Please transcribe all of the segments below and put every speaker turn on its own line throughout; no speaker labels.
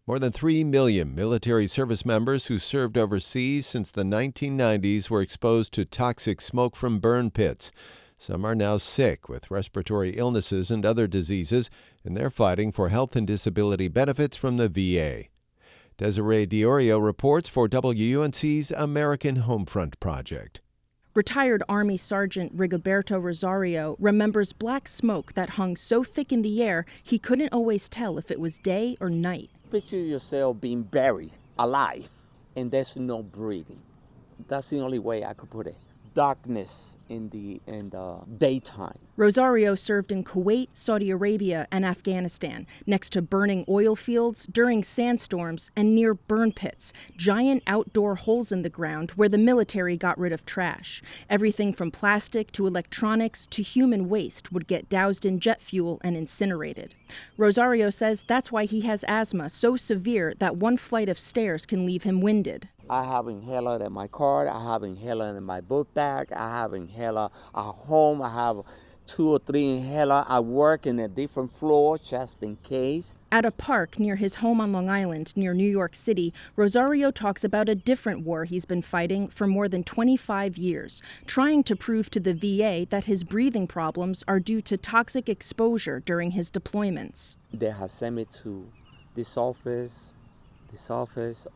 More than 3 million military service members who served overseas since the 1990s were exposed to toxic smoke from burn pits. Some are now sick with respiratory illnesses and other diseases, and they're fighting for health and disability benefits from the VA. Desiree Diorio reports for WUNC's American Homefront Project.
Retired Army Sgt. Rigoberto Rosario remembers black smoke that hung so thick in the air he couldn't always tell if it was day or night.
Picture yourself being buried alive and there's no breathing. That's the only way I could put it. Darkness in the daytime.
Rosario served in Kuwait, Saudi Arabia, and Afghanistan, next to burning oil fields, during sandstorms, and near burn pits, giant outdoor holes in the ground where the military got rid of trash. Everything from plastic to electronics to human waste would get doused in jet fuel and incinerated. Rosario says that's why he has asthma so severe that one flight of stairs can leave him winded.
I have inhaler in my car, I have inhaler in my book bag, I have inhaler at home, I have 2 or 3 inhaler. I work in a different floor just in case.
At a park near his home on Long Island, near New York City, Rosario talks about a different war he's been fighting for more than 25 years, trying to prove to the VA that his breathing problems are due to toxic exposure during his deployments.
They have sent me to this office,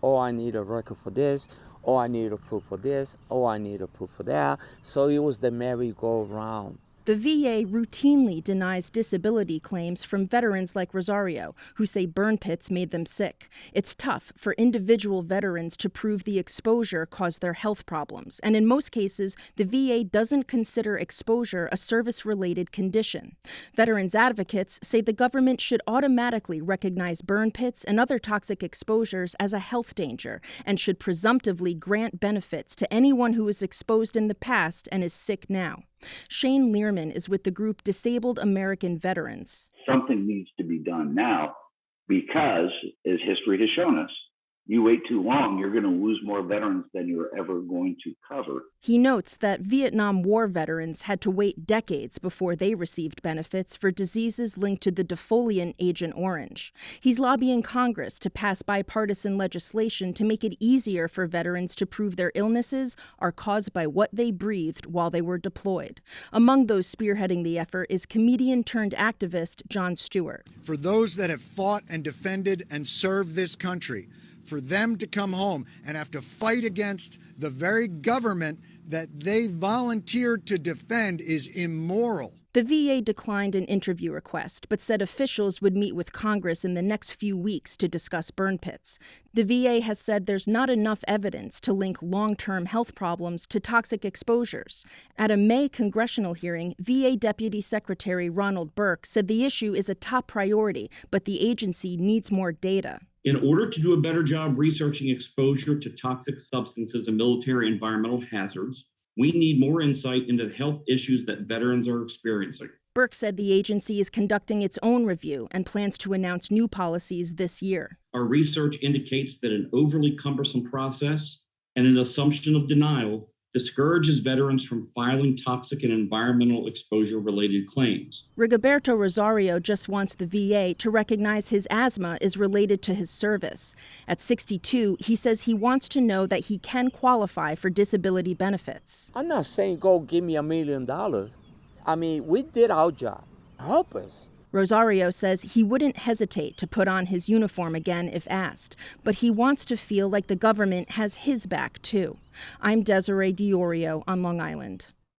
oh, I need a record for this, oh, I need a proof for this, oh, I need a proof for that. So it was the merry-go-round.
The VA routinely denies disability claims from veterans like Rosario, who say burn pits made them sick. It's tough for individual veterans to prove the exposure caused their health problems, and in most cases, the VA doesn't consider exposure a service-related condition. Veterans advocates say the government should automatically recognize burn pits and other toxic exposures as a health danger and should presumptively grant benefits to anyone who was exposed in the past and is sick now. Shane Learman is with the group Disabled American Veterans.
Something needs to be done now because, as history has shown us, you wait too long, you're going to lose more veterans than you're ever going to cover.
He notes that Vietnam War veterans had to wait decades before they received benefits for diseases linked to the defoliant Agent Orange. He's lobbying Congress to pass bipartisan legislation to make it easier for veterans to prove their illnesses are caused by what they breathed while they were deployed. Among those spearheading the effort is comedian-turned-activist Jon Stewart.
For those that have fought and defended and served this country, for them to come home and have to fight against the very government that they volunteered to defend is immoral.
The VA declined an interview request, but said officials would meet with Congress in the next few weeks to discuss burn pits. The VA has said there's not enough evidence to link long-term health problems to toxic exposures. At a May congressional hearing, VA Deputy Secretary Ronald Burke said the issue is a top priority, but the agency needs more data.
In order to do a better job researching exposure to toxic substances and military environmental hazards, we need more insight into the health issues that veterans are experiencing.
Burke said the agency is conducting its own review and plans to announce new policies this year.
Our research indicates that an overly cumbersome process and an assumption of denial discourages veterans from filing toxic and environmental exposure-related claims.
Rigoberto Rosario just wants the VA to recognize his asthma is related to his service. At 62, he says he wants to know that he can qualify for disability benefits.
I'm not saying go give me $1 million. I mean, we did our job. Help us.
Rosario says he wouldn't hesitate to put on his uniform again if asked, but he wants to feel like the government has his back, too. I'm Desiree Diorio on Long Island.